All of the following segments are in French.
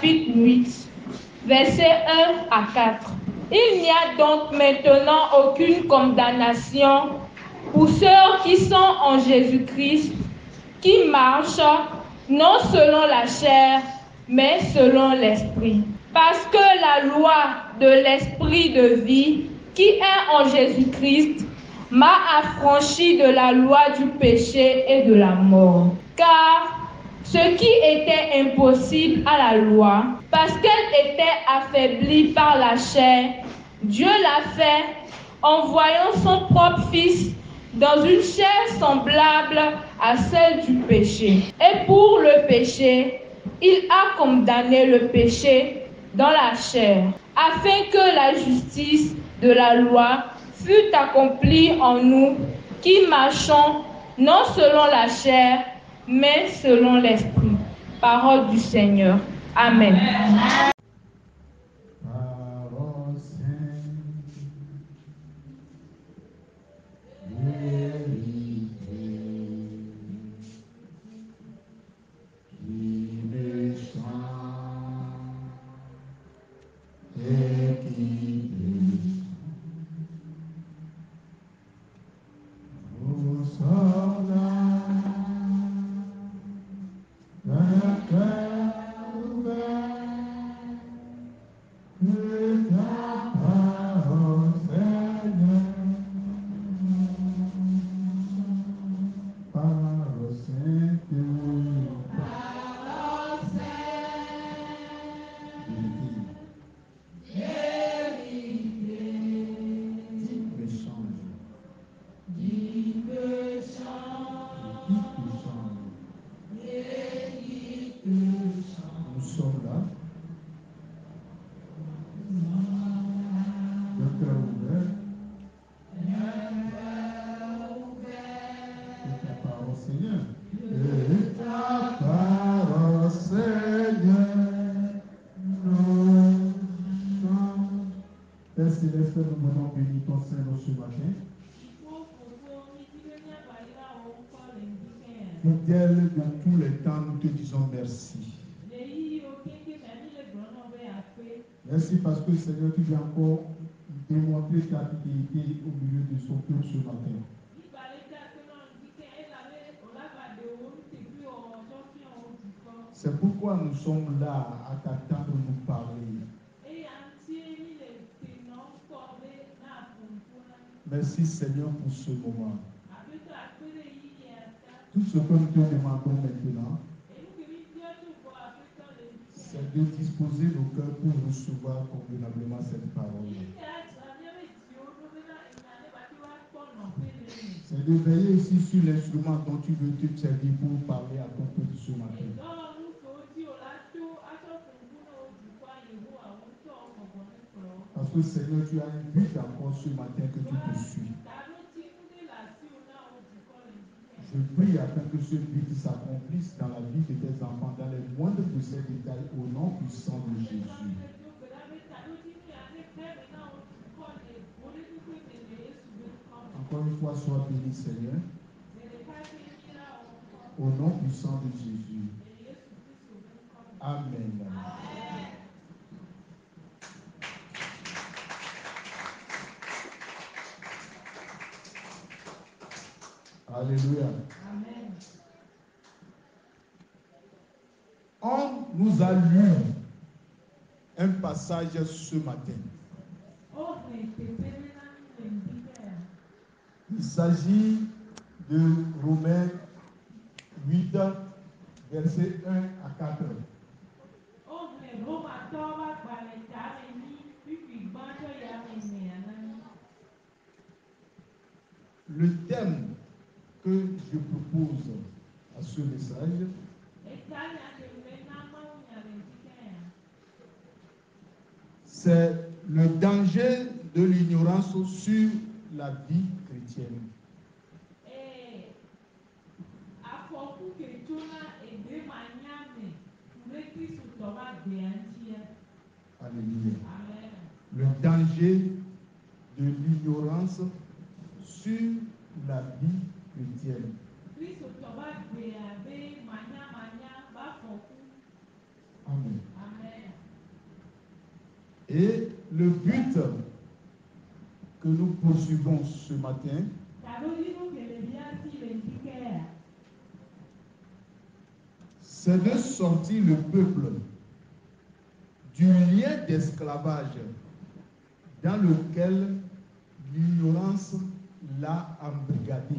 chapitre 8, versets 1 à 4. Il n'y a donc maintenant aucune condamnation pour ceux qui sont en Jésus-Christ, qui marchent non selon la chair, mais selon l'esprit. Parce que la loi de l'esprit de vie qui est en Jésus-Christ m'a affranchi de la loi du péché et de la mort. Car ce qui était impossible à la loi, parce qu'elle était affaiblie par la chair, Dieu l'a fait en envoyant son propre Fils dans une chair semblable à celle du péché. Et pour le péché, il a condamné le péché dans la chair, afin que la justice de la loi fût accomplie en nous qui marchons non selon la chair, mais selon l'esprit. Parole du Seigneur. Amen. Fidèle dans tous les temps, nous te disons merci. Merci parce que Seigneur, tu viens encore démontrer ta fidélité au milieu de son peuple ce matin. C'est pourquoi nous sommes là à t'attendre nous parler. Merci Seigneur pour ce moment. Tout ce que nous te demandons maintenant, c'est de disposer nos cœurs pour recevoir convenablement cette parole. C'est de veiller ici sur l'instrument dont tu veux te servir pour parler à ton peuple ce matin. Parce que Seigneur, tu as un but encore ce matin que tu poursuis. Je prie afin que ce but s'accomplisse dans la vie de tes enfants, dans les moindres de ces détails, au nom puissant de Jésus. Encore une fois, sois béni, Seigneur. Au nom puissant de Jésus. Amen. Alléluia. Amen. On nous a lu un passage ce matin. Il s'agit de Romains 8, versets 1 à 4. Le thème que je propose à ce message, c'est le danger de l'ignorance sur la vie chrétienne. Alléluia. Le danger de l'ignorance sur la vie chrétienne. Amen. Et le but que nous poursuivons ce matin, c'est de sortir le peuple du lien d'esclavage dans lequel l'ignorance l'a embrigadé.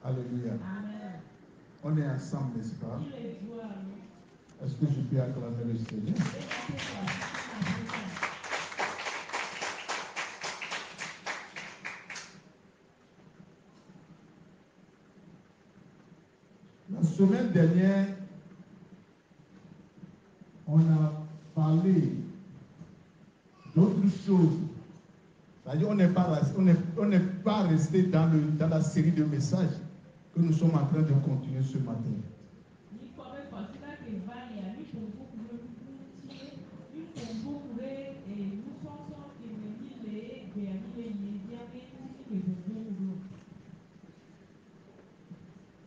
Alléluia. Amen. On est ensemble, n'est-ce pas? Est-ce que je peux acclamer le Seigneur? La semaine dernière, on a parlé d'autres choses. C'est-à-dire, on n'est pas resté dans la série de messages que nous sommes en train de continuer ce matin.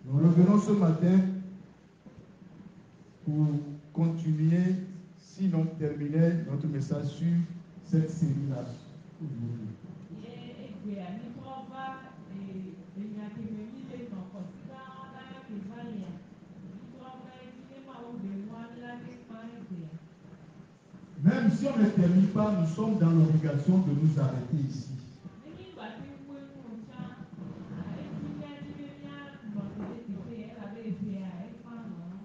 Nous revenons ce matin pour continuer, sinon terminer notre message sur cette série-là. Même si on ne termine pas, nous sommes dans l'obligation de nous arrêter ici.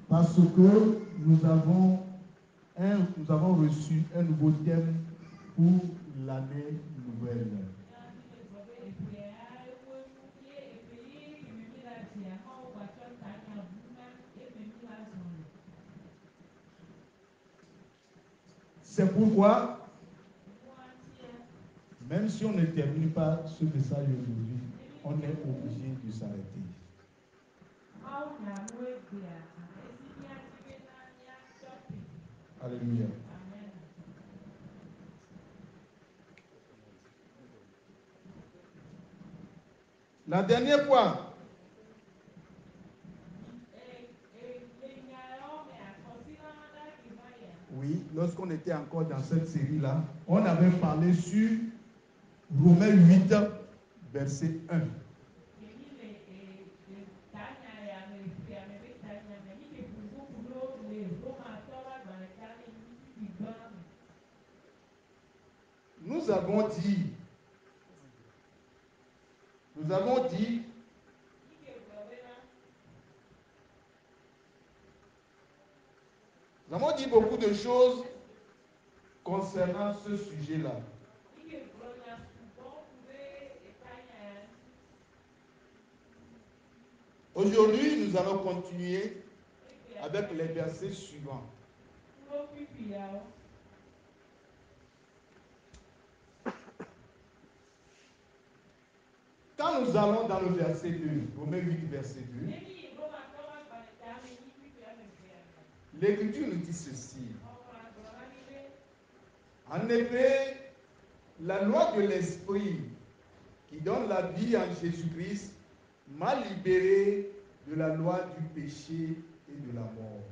Parce que nous avons reçu un nouveau thème pour l'année nouvelle. C'est pourquoi, même si on ne termine pas ce message aujourd'hui, on est obligé de s'arrêter. Alléluia. La dernière fois, oui, lorsqu'on était encore dans cette série-là, on avait parlé sur Romains 8, verset 1. Nous avons dit beaucoup de choses concernant ce sujet-là. Aujourd'hui, nous allons continuer avec les versets suivants. Quand nous allons dans le verset 2, Romains 8, verset 2, l'Écriture nous dit ceci. En effet, la loi de l'Esprit qui donne la vie en Jésus-Christ m'a libéré de la loi du péché et de la mort.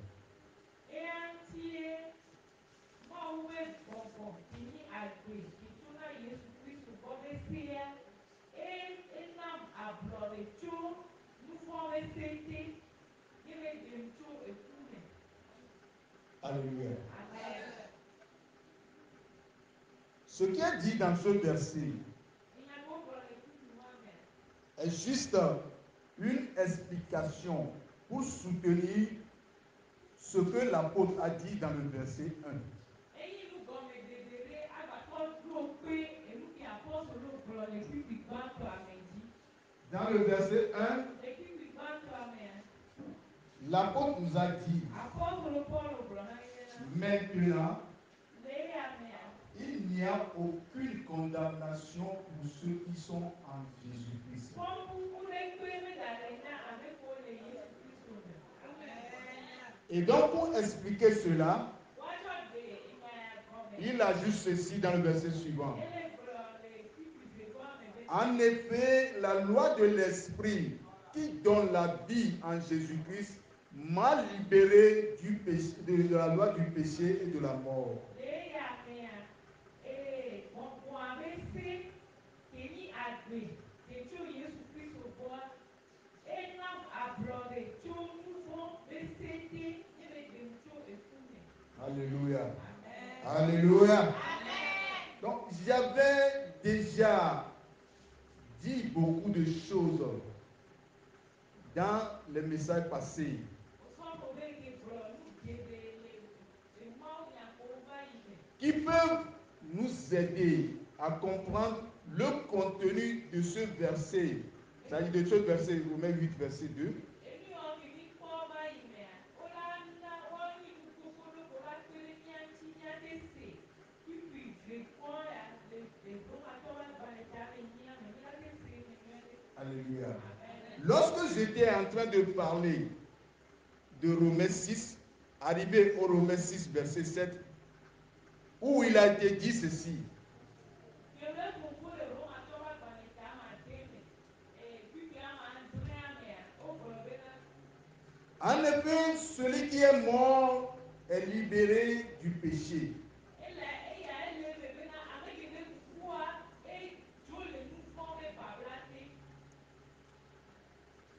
Alléluia. Ce qui est dit dans ce verset est juste une explication pour soutenir ce que l'apôtre a dit dans le verset 1. Dans le verset 1, l'apôtre nous a dit, maintenant, il n'y a aucune condamnation pour ceux qui sont en Jésus-Christ. Et donc, pour expliquer cela, il ajoute ceci dans le verset suivant. En effet, la loi de l'esprit qui donne la vie en Jésus-Christ m'a libéré du péché, de la loi du péché et de la mort. Alléluia. Alléluia. Donc, j'avais déjà dit beaucoup de choses dans les messages passés qui peuvent nous aider à comprendre le contenu de ce verset. C'est-à-dire de ce verset, Romains 8, verset 2. Alléluia. Lorsque j'étais en train de parler de Romains 6, arrivé au Romains 6, verset 7, où il a été dit ceci. En effet, celui qui est mort est libéré du péché.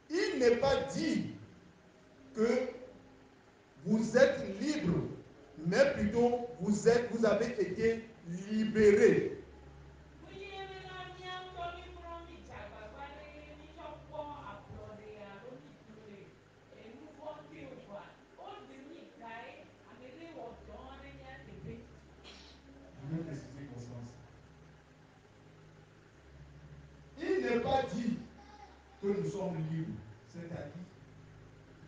Il n'est pas dit que vous êtes libre, mais plutôt vous avez été libéré. Je vais préciser mon sens. Il n'est pas dit que nous sommes libres, c'est-à-dire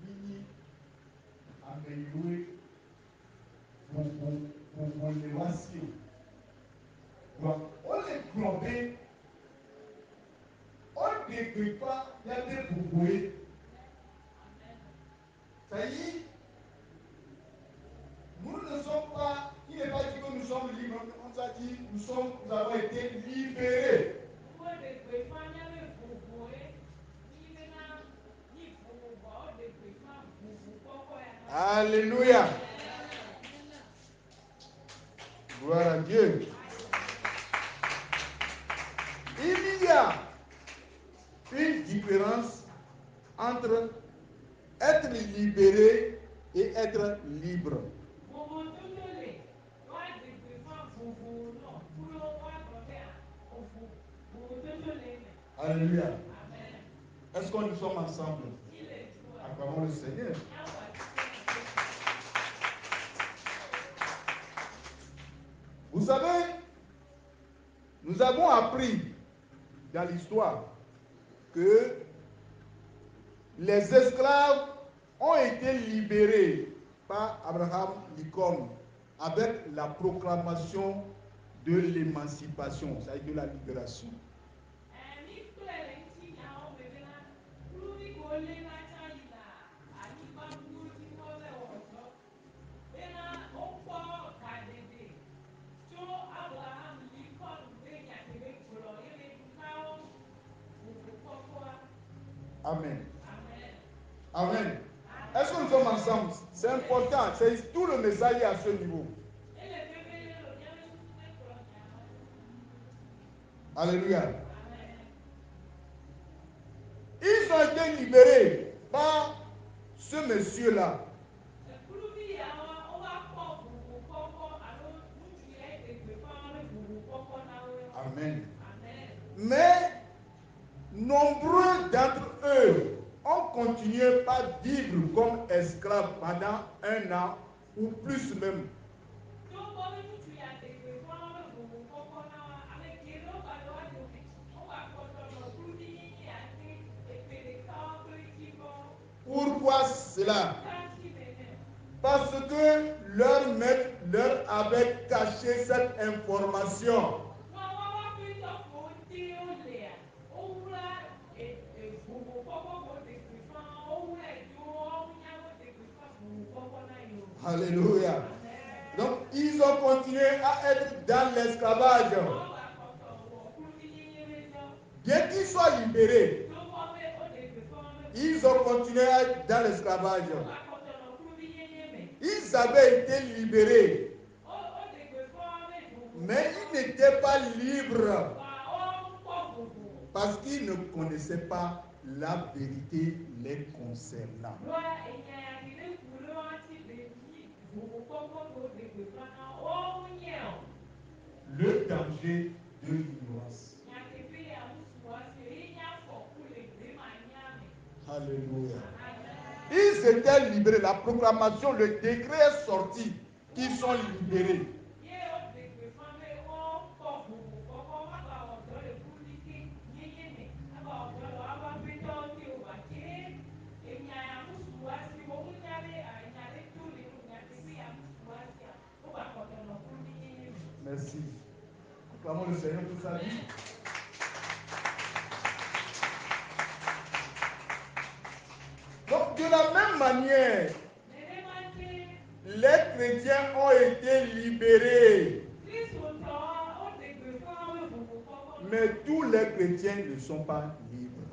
mini améliorer pour l'évasion. On est globé, on ne peut pas y aller pour bouer. Ça y est, nous ne sommes pas, il n'est pas dit que nous sommes libres, on a dit nous avons été libérés. Alléluia. Gloire à Dieu. Il y a une différence entre être libéré et être libre. Alléluia. Est-ce que nous sommes ensemble? Acclamons le Seigneur. Vous savez, nous avons appris dans l'histoire que les esclaves ont été libérés par Abraham Lincoln avec la proclamation de l'émancipation, c'est-à-dire de la libération. Amen. Amen. Est-ce que nous sommes ensemble? C'est important. C'est tout le message à ce niveau. Alléluia. Ils ont été libérés par ce monsieur-là. Amen. Mais nombreux d'entre eux ont continué par vivre comme esclaves pendant 1 an ou plus même. Pourquoi cela? Parce que leur maître leur avait caché cette information. Alléluia. Donc, ils ont continué à être dans l'esclavage. soient libérés, ils ont continué à être dans l'esclavage. Ils avaient été libérés, mais ils n'étaient pas libres parce qu'ils ne connaissaient pas la vérité les concernant. Le danger de l'ignorance. Alléluia. Ils étaient libérés. La proclamation, le décret est sorti qu'ils sont libérés. Merci. Acclamons le Seigneur pour sa vie. Donc, de la même manière, les chrétiens ont été libérés. Mais tous les chrétiens ne sont pas libres.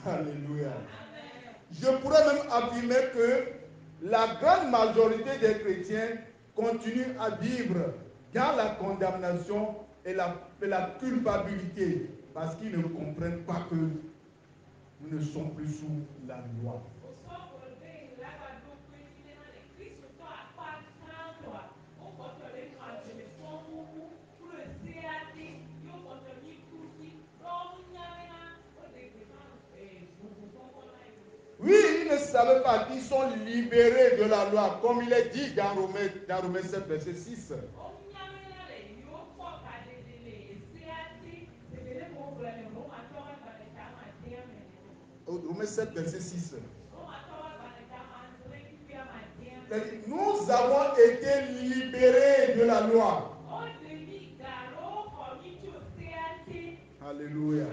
Alléluia. Je pourrais même affirmer que la grande majorité des chrétiens continuent à vivre dans la condamnation et la culpabilité parce qu'ils ne comprennent pas que nous ne sommes plus sous la loi. Oui, ils ne savaient pas qu'ils sont libérés de la loi, comme il est dit dans Romains 7, verset 6. Romains 7, verset 6. Nous avons été libérés de la loi. Alléluia.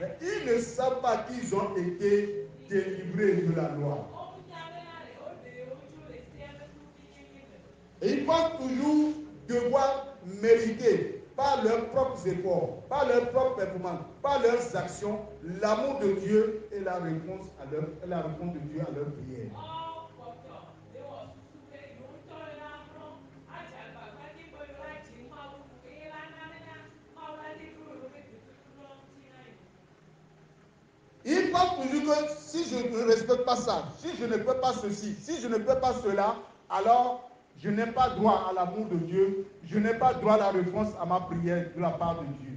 Mais ils ne savent pas qu'ils ont été délivrés de la loi. Et ils pensent toujours devoir mériter par leurs propres efforts, par leurs propres performances, par leurs actions, l'amour de Dieu et la réponse de Dieu à leurs prières. Ils pensent toujours que si je ne respecte pas ça, si je ne peux pas ceci, si je ne peux pas cela, alors je n'ai pas droit à l'amour de Dieu, je n'ai pas droit à la réponse à ma prière de la part de Dieu.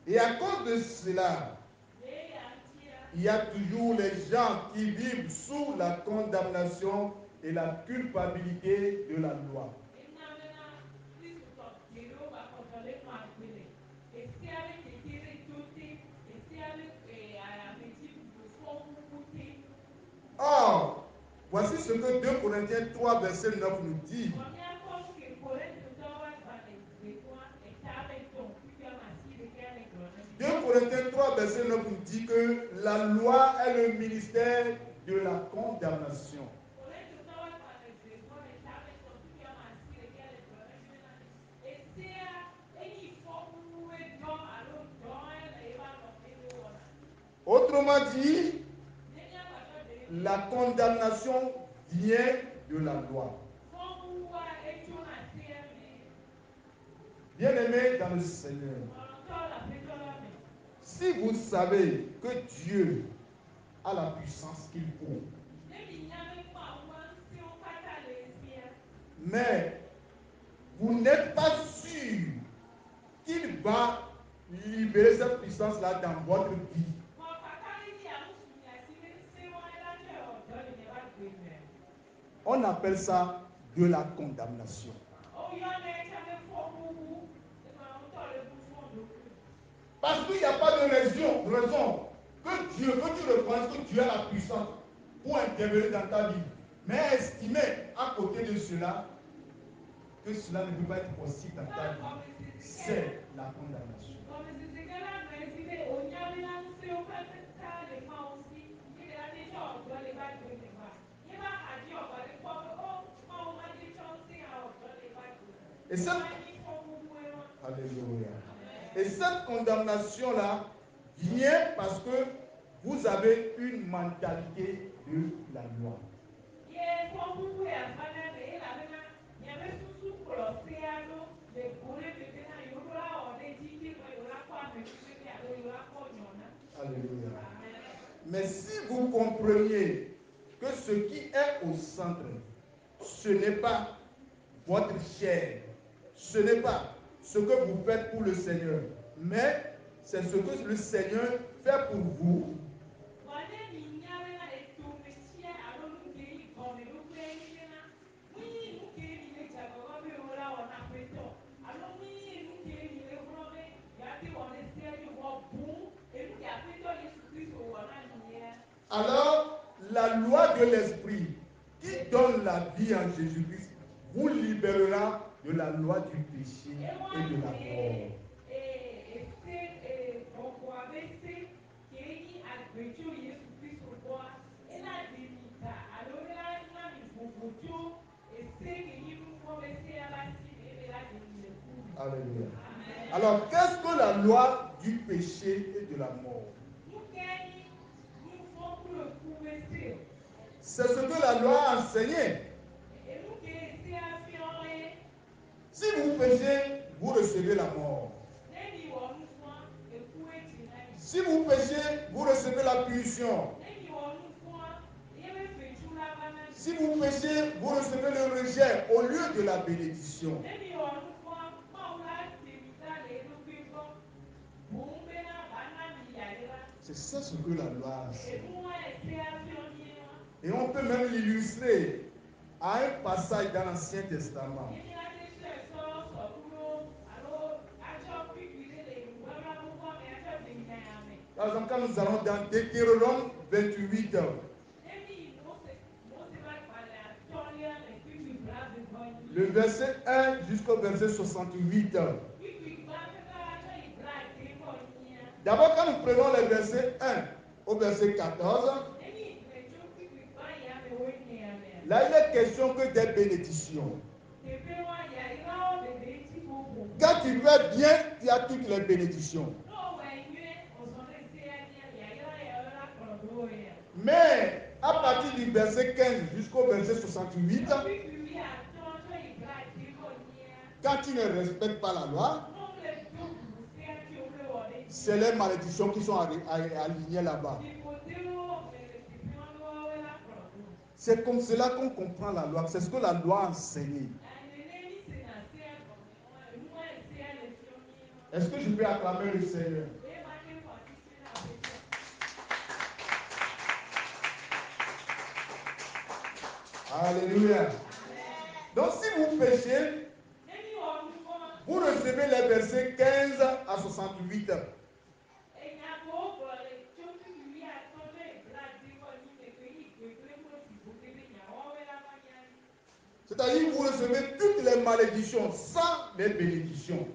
Et à cause de cela, il y a toujours les gens qui vivent sous la condamnation et la culpabilité de la loi. Or, voici ce que 2 Corinthiens 3, verset 9 nous dit. 2 Corinthiens 3, verset 9 nous dit que la loi est le ministère de la condamnation. Autrement dit, la condamnation vient de la loi. Bien-aimés dans le Seigneur, si vous savez que Dieu a la puissance qu'il faut, mais vous n'êtes pas sûr qu'il va libérer cette puissance-là dans votre vie, on appelle ça de la condamnation. Parce qu'il n'y a pas de raison que tu reconnaisses que Dieu a la puissance pour intervenir dans ta vie. Mais estimez à côté de cela que cela ne peut pas être possible dans ta vie, c'est la condamnation. Et cette, Alléluia. Et cette condamnation-là vient parce que vous avez une mentalité de la loi. Alléluia. Mais si vous compreniez que ce qui est au centre, ce n'est pas votre chair, ce n'est pas ce que vous faites pour le Seigneur, mais c'est ce que le Seigneur fait pour vous. Alors, la loi de l'Esprit qui donne la vie en Jésus-Christ vous libérera de la loi du péché et de la mort. Alléluia. Alors, qu'est-ce que la loi du péché et de la mort? C'est ce que la loi a enseigné. Si vous péchez, vous recevez la mort. Si vous péchez, vous recevez la punition. Si vous péchez, vous recevez le rejet au lieu de la bénédiction. C'est ça ce que la loi enseigne. Et on peut même l'illustrer à un passage dans l'Ancien Testament. Par exemple, quand nous allons dans Deutéronome 28, le verset 1 jusqu'au verset 68. D'abord, quand nous prenons le verset 1 au verset 14, là, il est question que des bénédictions. Quand tu fais bien, tu as toutes les bénédictions. Mais à partir du verset 15 jusqu'au verset 68, quand tu ne respectes pas la loi, c'est les malédictions qui sont alignées là-bas. C'est comme cela qu'on comprend la loi. C'est ce que la loi a enseigné. Est-ce que je peux acclamer le Seigneur? Alléluia. Donc si vous péchez, vous recevez les versets 15 à 68. C'est-à-dire que vous recevez toutes les malédictions sans les bénédictions.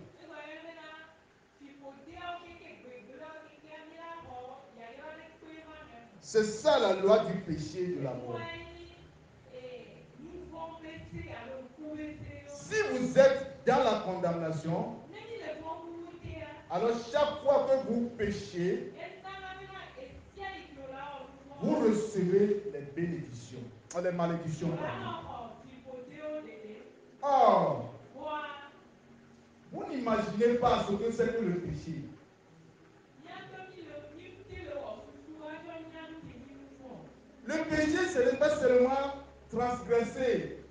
C'est ça la loi du péché et de la mort. Si vous êtes dans la condamnation, alors chaque fois que vous péchez, vous recevez les bénédictions, les malédictions. Or, vous n'imaginez pas ce que c'est que le péché. Le péché, ce n'est pas seulement transgresser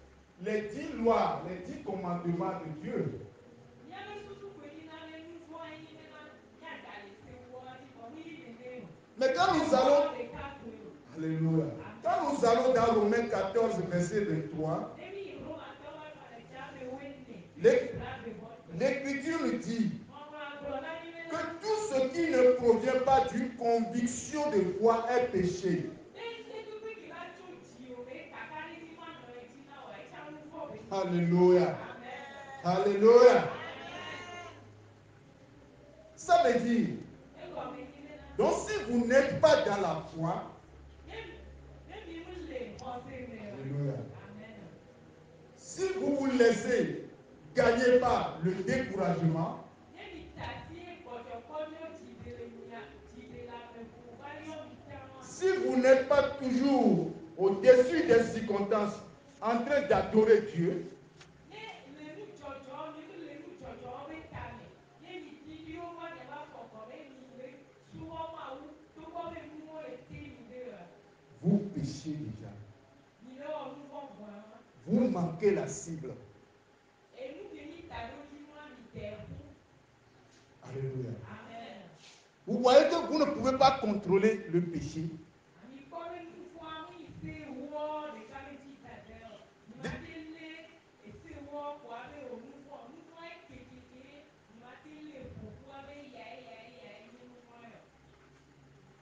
les 10 lois, les 10 commandements de Dieu. Mais quand nous allons, alléluia, quand nous allons dans Romains 14, verset 23, l'Écriture nous dit que tout ce qui ne provient pas d'une conviction de foi est péché. Alléluia. Alléluia. Ça veut dire, donc si vous n'êtes pas dans la foi, Alléluia. Si vous vous laissez gagner par le découragement, si vous n'êtes pas toujours au-dessus des circonstances en train d'adorer Dieu, vous péchez déjà. Vous manquez la cible. Alléluia. Vous voyez que vous ne pouvez pas contrôler le péché.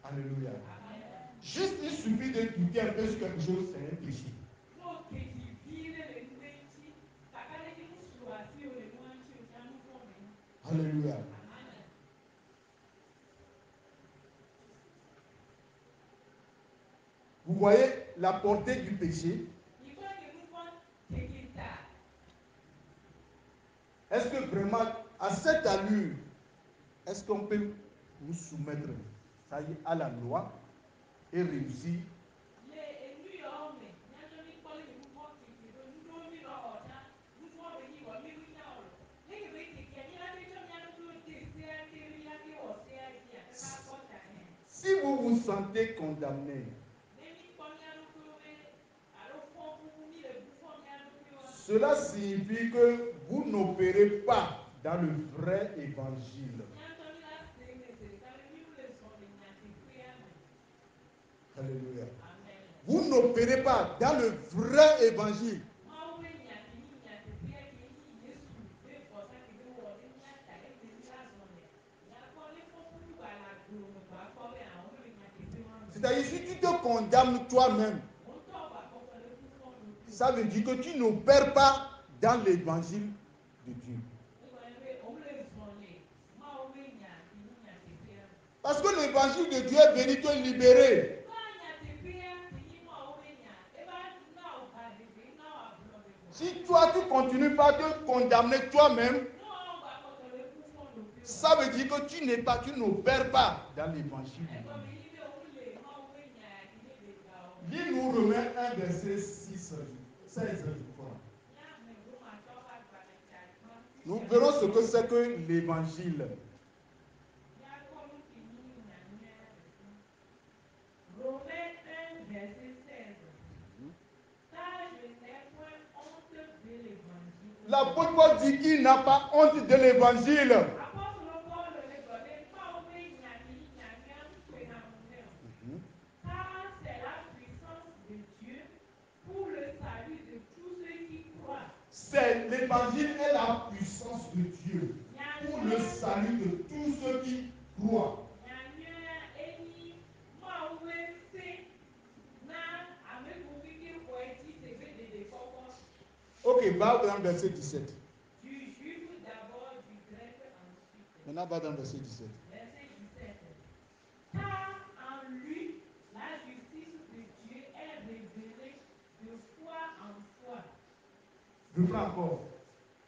Alléluia. Juste il suffit de douter un peu sur quelque chose, c'est un péché. Alléluia. Vous voyez la portée du péché. Est-ce que vraiment, à cette allure, est-ce qu'on peut nous soumettre, ça y est, à la loi et réussir? Si vous vous sentez condamné, cela signifie que vous n'opérez pas dans le vrai évangile. Alléluia. Vous n'opérez pas dans le vrai évangile. C'est-à-dire, si tu te condamnes toi-même, ça veut dire que tu n'opères pas dans l'évangile de Dieu. Parce que l'évangile de Dieu est venu te libérer. Si toi, tu continues pas te condamner toi-même, ça veut dire que tu n'opères pas dans l'évangile de Dieu. Lis nous Romains 1, verset 16, je crois. Nous verrons ce que c'est que l'évangile. Romains 1, verset 16. Car je n'ai point honte de l'évangile. L'apôtre Paul dit qu'il n'a pas honte de l'évangile. Car c'est la puissance de Dieu pour le salut de tous ceux qui croient. C'est l'évangile est la puissance de Dieu pour le salut de tous ceux qui croient. Ok, va dans le verset 17. Du juif d'abord, du grec ensuite. Maintenant, va dans le verset 17. Verset 17. Car en lui, la justice de Dieu est révélée de foi en foi. Je prends encore.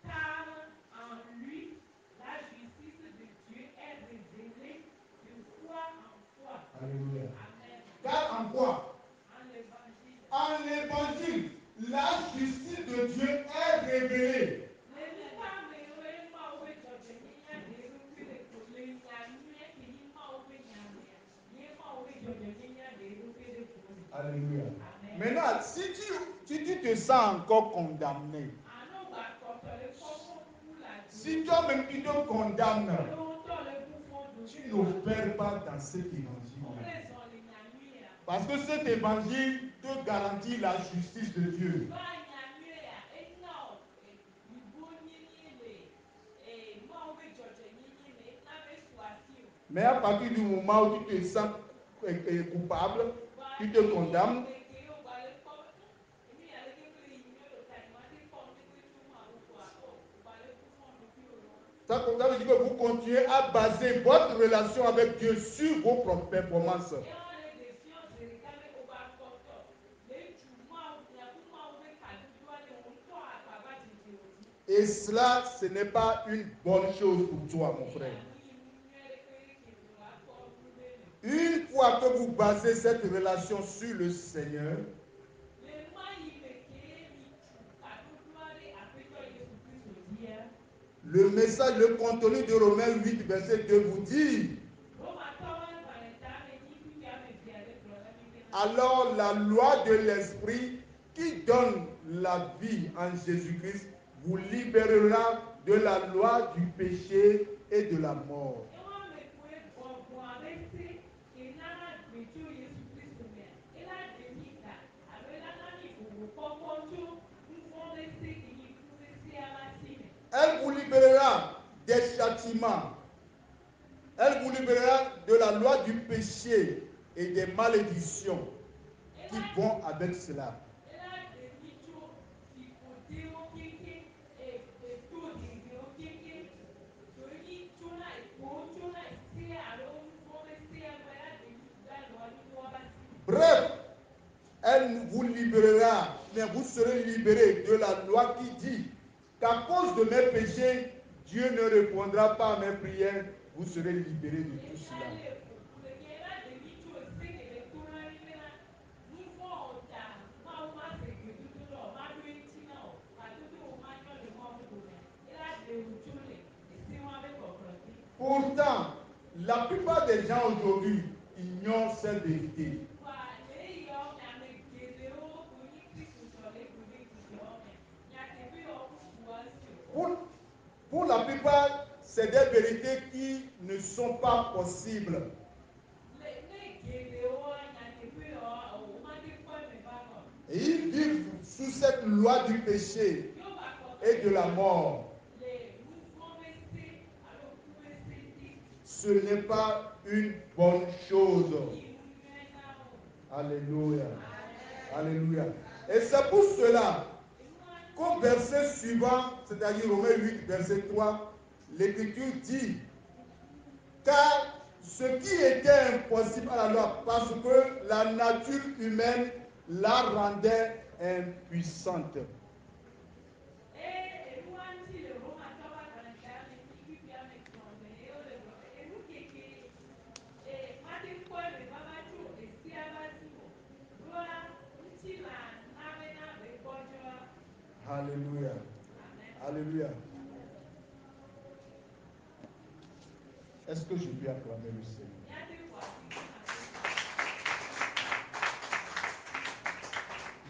Car en lui, la justice de Dieu est révélée de foi en foi. Alléluia. Amen. Car en quoi? En l'évangile. En l'évangile, la justice de Dieu est révélée. Alléluia. Maintenant, si tu te sens encore condamné, si toi-même tu te condamnes, tu n'opères pas dans cet évangile. Parce que cet évangile te garantit la justice de Dieu. Mais à partir du moment où tu te sens coupable, tu te condamnes. vous continuez à baser votre relation avec Dieu sur vos propres performances. Et cela, ce n'est pas une bonne chose pour toi, mon frère. Une fois que vous basez cette relation sur le Seigneur, le message, le contenu de Romains 8, verset 2 vous dit: alors la loi de l'Esprit qui donne la vie en Jésus-Christ vous libérera de la loi du péché et de la mort. Elle vous libérera des châtiments. Elle vous libérera de la loi du péché et des malédictions qui vont avec cela. Bref, elle vous libérera, mais vous serez libérés de la loi qui dit qu'à cause de mes péchés, Dieu ne répondra pas à mes prières. Vous serez libérés de tout cela. Pourtant, la plupart des gens aujourd'hui ignorent cette vérité. Pour la plupart, c'est des vérités qui ne sont pas possibles. Et ils vivent sous cette loi du péché et de la mort. Ce n'est pas une bonne chose. Alléluia. Alléluia. Et c'est pour cela qu'au verset suivant, c'est-à-dire Romains 8, verset 3, l'Écriture dit: car ce qui était impossible à la loi, parce que la nature humaine la rendait impuissante. Alléluia. Alléluia. Est-ce que je puis acclamer le Seigneur?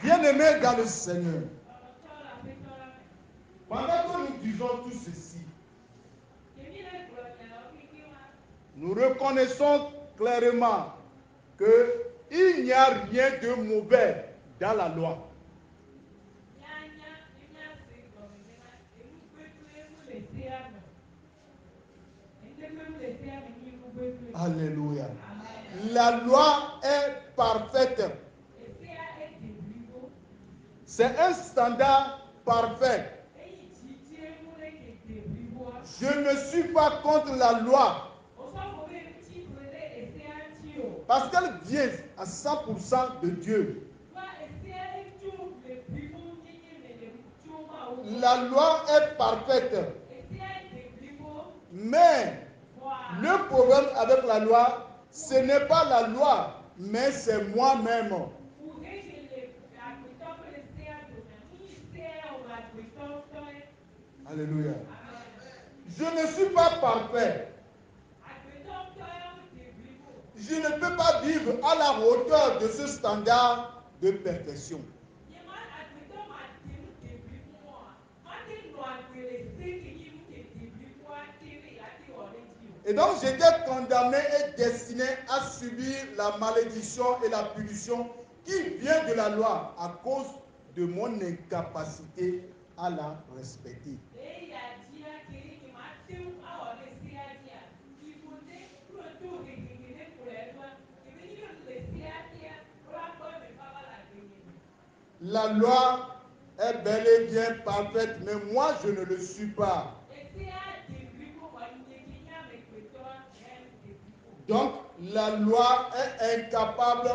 Bien-aimés dans le Seigneur, pendant que nous disons tout ceci, nous reconnaissons clairement qu'il n'y a rien de mauvais dans la loi. Alléluia. La loi est parfaite. C'est un standard parfait. Je ne suis pas contre la loi, parce qu'elle vient à 100% de Dieu. La loi est parfaite. Mais le problème avec la loi, ce n'est pas la loi, mais c'est moi-même. Alléluia. Je ne suis pas parfait. Je ne peux pas vivre à la hauteur de ce standard de perfection. Et donc j'étais condamné et destiné à subir la malédiction et la punition qui vient de la loi à cause de mon incapacité à la respecter. La loi est bel et bien parfaite, mais moi je ne le suis pas. Donc, la loi est incapable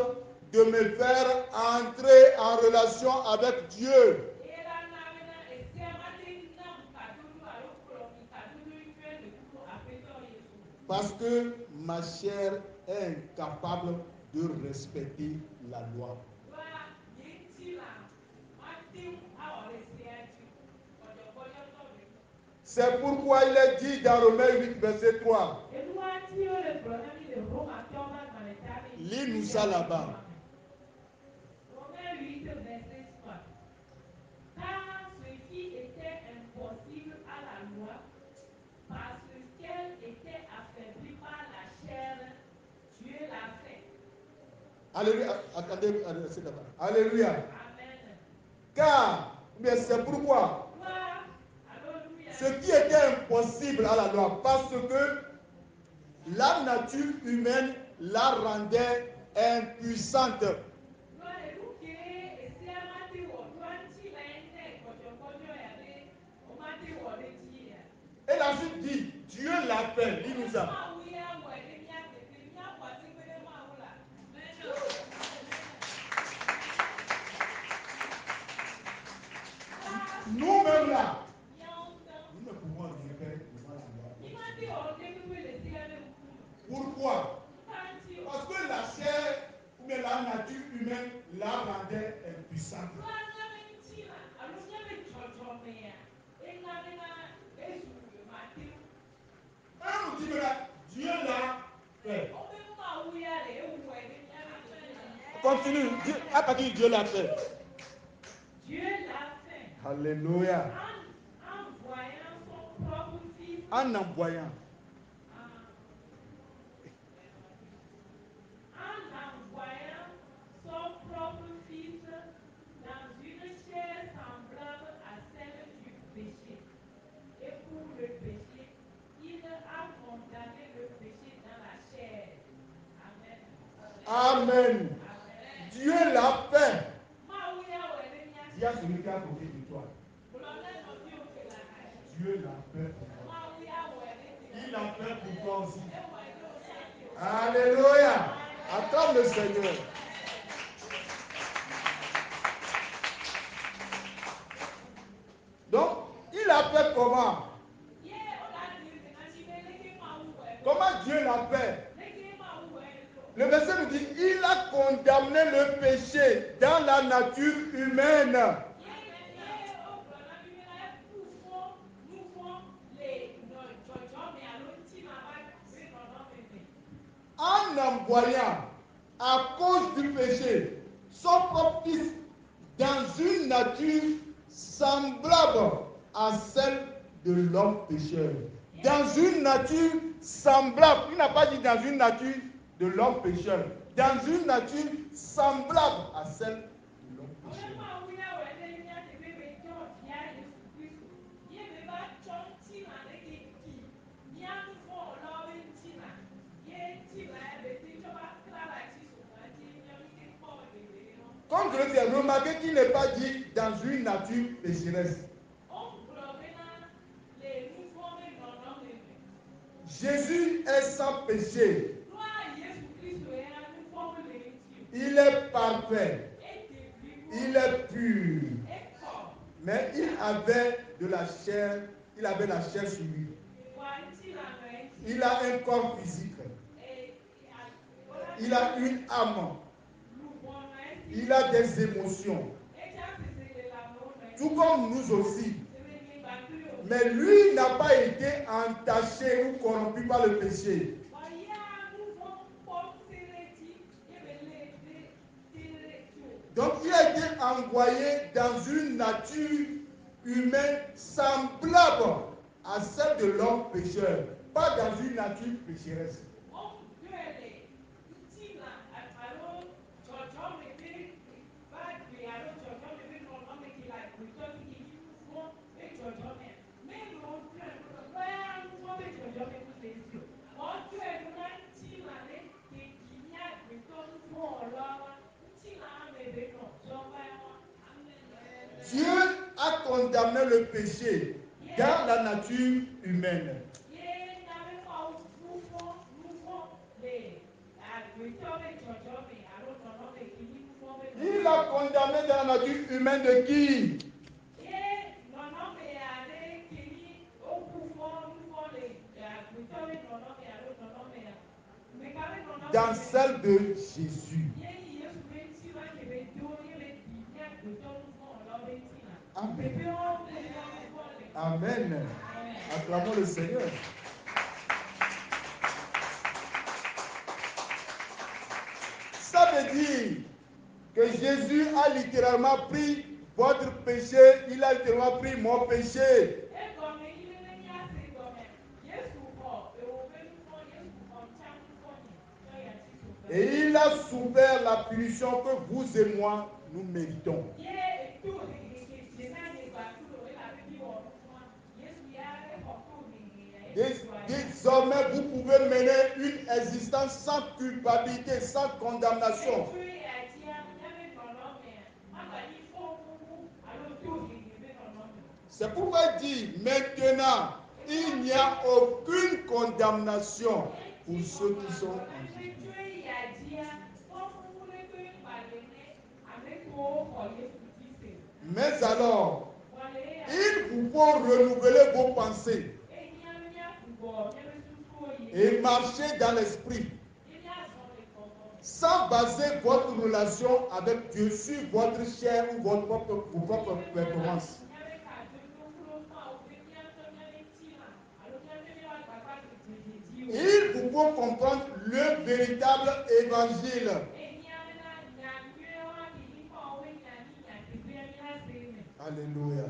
de me faire entrer en relation avec Dieu. Parce que ma chair est incapable de respecter la loi. C'est pourquoi il est dit dans Romains 8, verset 3. Lis-nous ça là-bas. Romains 8, verset 3. Car ce qui était impossible à la loi, parce qu'elle était affaiblie par la chair, Dieu l'a fait. Alléluia. Attendez, c'est là-bas. Alléluia. Amen. Car, mais c'est pourquoi ce qui était impossible à la loi, parce que la nature humaine la rendait impuissante. Et la suite dit, Dieu l'a fait. Dis-nous ça. Nous-mêmes là, nous ne pouvons rien faire devant la loi. Pourquoi? Parce que la chair ou bien la nature humaine la rendait impuissante. On nous dit que Dieu l'a fait. Continue. À partir de Dieu l'a fait. Dieu l'a fait. Alléluia. En envoyant son propre fils. En envoyant. En envoyant son propre fils dans une chair semblable à celle du péché. Et pour le péché, il a condamné le péché dans la chair. Amen. Amen. Amen. Dieu l'a fait. Il y a celui qui a côté de toi. Dieu l'a fait pour toi. Il l'a fait pour toi aussi. Alléluia. Acclame le Seigneur. Donc, il a fait comment? Comment Dieu l'a fait? Le verset nous dit, il a condamné le péché dans la nature humaine. En envoyant, à cause du péché, son propre fils dans une nature semblable à celle de l'homme pécheur. Dans une nature semblable, il n'a pas dit dans une nature de l'homme pécheur, dans une nature semblable à celle de l'homme pécheur. Comme je le dis, remarquez qu'il n'est pas dit dans une nature pécheresse. Jésus est sans péché. Il est parfait. Il est pur. Mais il avait de la chair, il avait la chair sur lui. Il a un corps physique. Il a une âme. Il a des émotions. Tout comme nous aussi. Mais lui n'a pas été entaché ou corrompu par le péché. Donc il a été envoyé dans une nature humaine semblable à celle de l'homme pécheur, pas dans une nature pécheresse. Dieu a condamné le péché dans la nature humaine. pas condamné dans la nature humaine de qui? Dans celle de Jésus. Amen. Amen. Acclamons le Seigneur. Ça veut dire que Jésus a littéralement pris votre péché, il a littéralement pris mon péché. Et il a souffert la punition que vous et moi, nous méritons. Désormais, vous pouvez mener une existence sans culpabilité, sans condamnation. C'est pourquoi il dit, maintenant, il n'y a aucune condamnation pour ceux qui sont en Jésus. Mais alors, il vous faut renouveler vos pensées et marcher dans l'esprit, sans baser votre relation avec Dieu sur votre chair ou votre propre performance. Il vous faut comprendre le véritable évangile. Alléluia.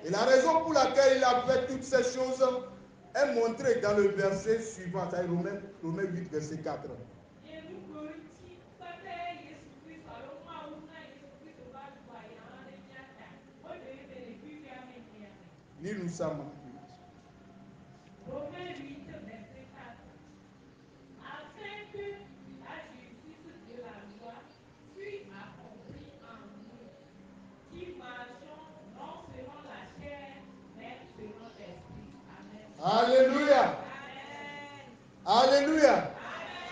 Et la raison pour laquelle il a fait toutes ces choses est montrée dans le verset suivant, c'est Romains 8, verset 4. Lis-nous ça, mon fils. Romains 8, verset 4. Afin que la justice de la loi fût accomplie en nous, qui marchons non selon la chair, mais selon l'esprit. Amen. Alléluia. Amen. Alléluia. Amen.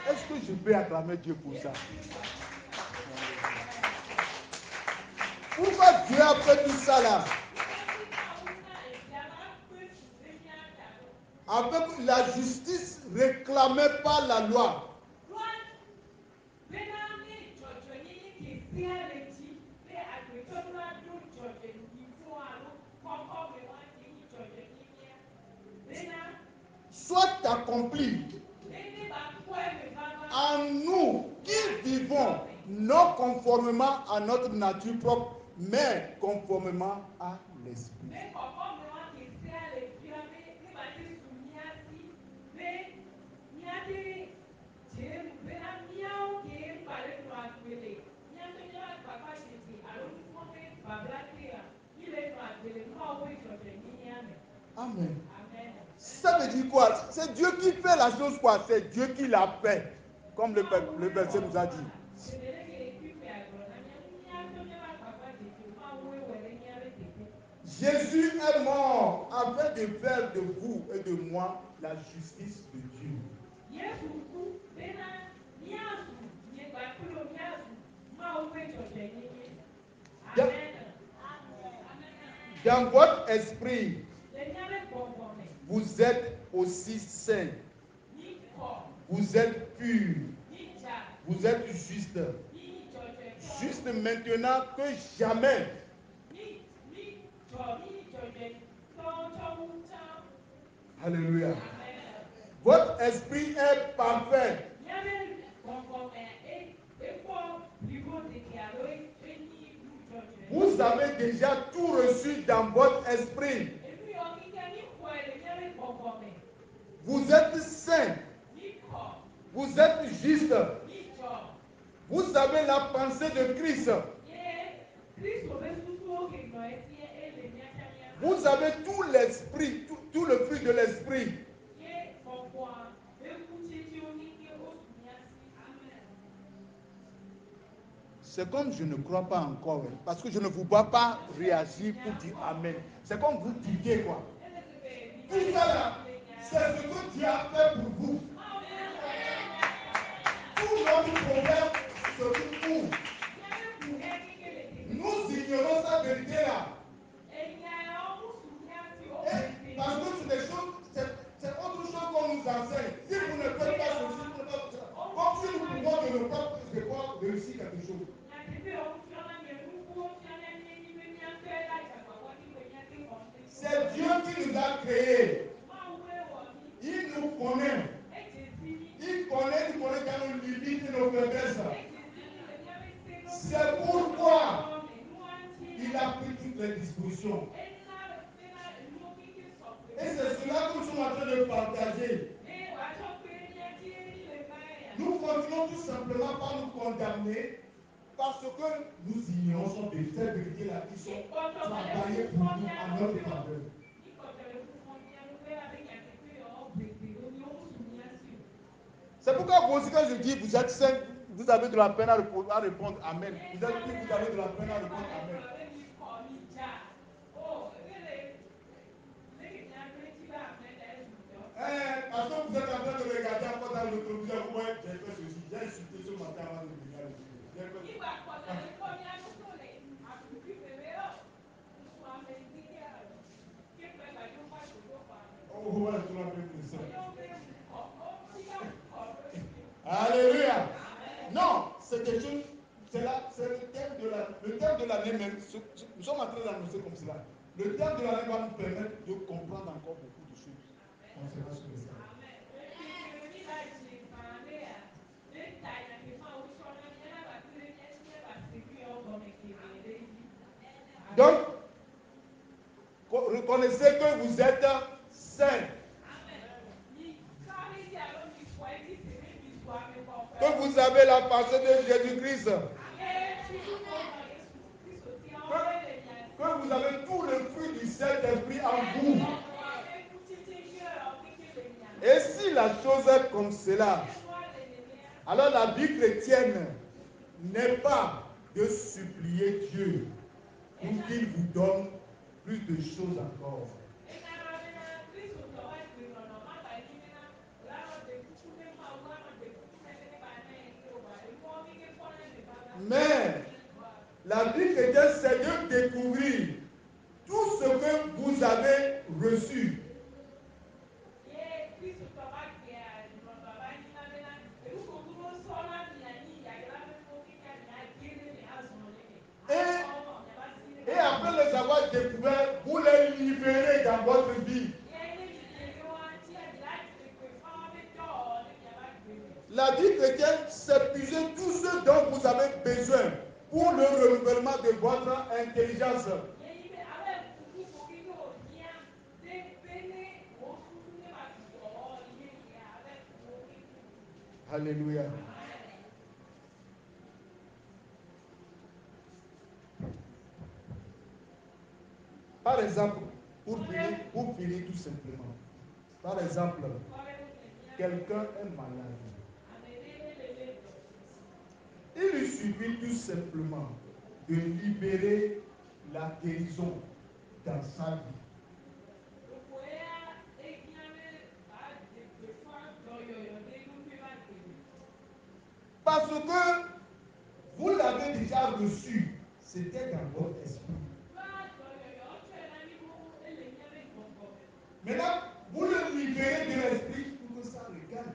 Est-ce que je peux acclamer Dieu pour ça? Pourquoi Dieu a fait tout ça là? Avec la justice réclamée par la loi. Soit accompli en nous qui vivons non conformément à notre nature propre, mais conformément à l'esprit. Amen. Ça veut dire quoi? C'est Dieu qui fait la chose quoi? C'est Dieu qui l'a fait. Comme le verset nous a dit. Jésus est mort afin de faire de vous et de moi la justice de Dieu. Dans votre esprit, vous êtes aussi saints. Vous êtes purs. Vous êtes justes. Juste maintenant que jamais. Alléluia. Votre esprit est parfait. Vous avez déjà tout reçu dans votre esprit. Vous êtes saint. Vous êtes juste. Vous avez la pensée de Christ. Vous avez tout l'esprit, tout le fruit de l'esprit. C'est comme je ne crois pas encore, parce que je ne vous vois pas réagir pour dire Amen. C'est comme vous dites quoi. Tout ça là, c'est ce que Dieu a fait pour vous. Tout notre problème se trouve où? quelque chose. C'est Dieu qui nous a créés. Il nous connaît. Il connaît dans nos limites et nos faiblesses. C'est pourquoi il a pris toutes les dispositions. Et c'est cela que nous sommes en train de partager. Nous continuons tout simplement par nous condamner parce que nous ignorons de cette vérité-là qui sont travaillées pour nous à notre faveur. C'est pourquoi vous aussi, quand je dis vous êtes saint, vous avez de la peine à répondre Amen. Vous avez de la peine à répondre Amen. Parce que vous êtes en train de regarder encore dans le téléviseur, vous voyez, j'ai fait ceci, j'ai insulté ce matin avant de venir à l'église. Oh, ouais, tu l'as fait Alléluia. Non, c'est quelque chose, c'est le thème de l'année même. Nous sommes en train d'annoncer comme cela. Le thème de l'année va nous permettre de comprendre encore beaucoup de choses concernant ce message. Donc, reconnaissez que vous êtes saints. Que vous avez la passion de Jésus-Christ. Que vous avez tout le fruit du Saint-Esprit en vous. Et si la chose est comme cela, alors la vie chrétienne n'est pas de supplier Dieu pour qu'il vous donne plus de choses encore. Mais la vie chrétienne, c'est de découvrir tout ce que vous avez reçu. Et après les avoir découverts, vous les libérez dans votre vie. La vie chrétienne, c'est puiser tout ce dont vous avez besoin pour le renouvellement de votre intelligence. Alléluia. Par exemple, pour finir tout simplement. Par exemple, quelqu'un est malade. Il lui suffit tout simplement de libérer la guérison dans sa vie. Parce que vous l'avez déjà reçu, c'était dans votre esprit. Maintenant, vous le libérez de l'esprit pour que ça regarde.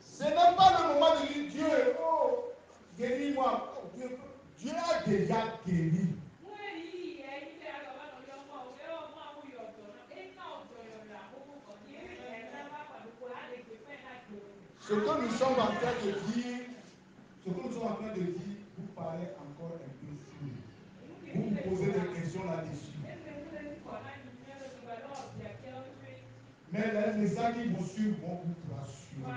Ce n'est pas le moment de dire Dieu, oh, guéris-moi. Oh, Dieu a déjà guéri. Ce que nous sommes en train de dire, vous paraît encore un peu flou. Vous vous posez des questions là-dessus. Mais les messages qui vont suivre vont vous rassurer.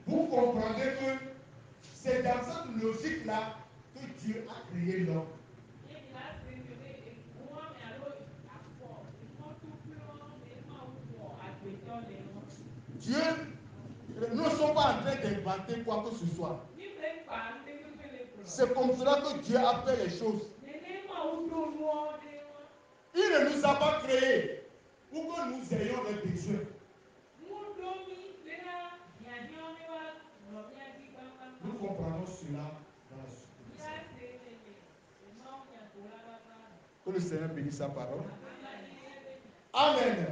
Vous comprendrez que c'est dans cette logique-là que Dieu a créé l'homme. Dieu, nous ne sommes pas en train d'inventer quoi que ce soit. C'est comme cela que Dieu a fait les choses. Il ne nous a pas créés pour que nous ayons des besoins. Nous comprenons cela dans la suite. Que le Seigneur bénisse sa parole. Amen.